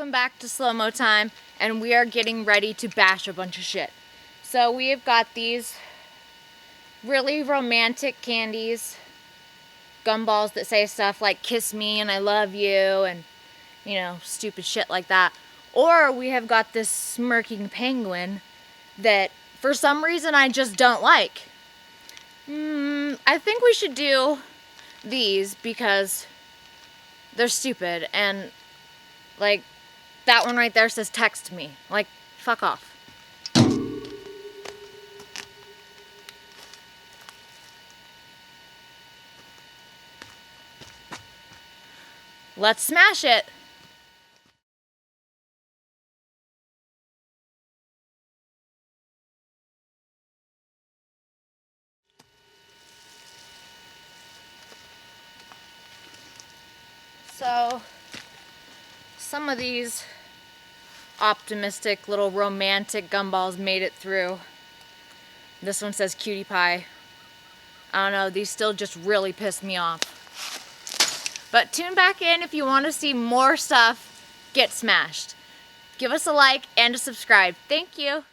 welcome back to Slow-Mo Time, and we are getting ready to bash a bunch of shit. So we have got these really romantic candies, gumballs that say stuff like kiss me and I love you and, you know, stupid shit like that. Or we have got this smirking penguin that for some reason I just don't like. I think we should do these because they're stupid, and like that one right there says text me. Like, fuck off. Let's smash it. So, some of these optimistic little romantic gumballs made it through. This one says cutie pie. I don't know, these still just really piss me off. But tune back in if you want to see more stuff get smashed. Give us a like and a subscribe. Thank you.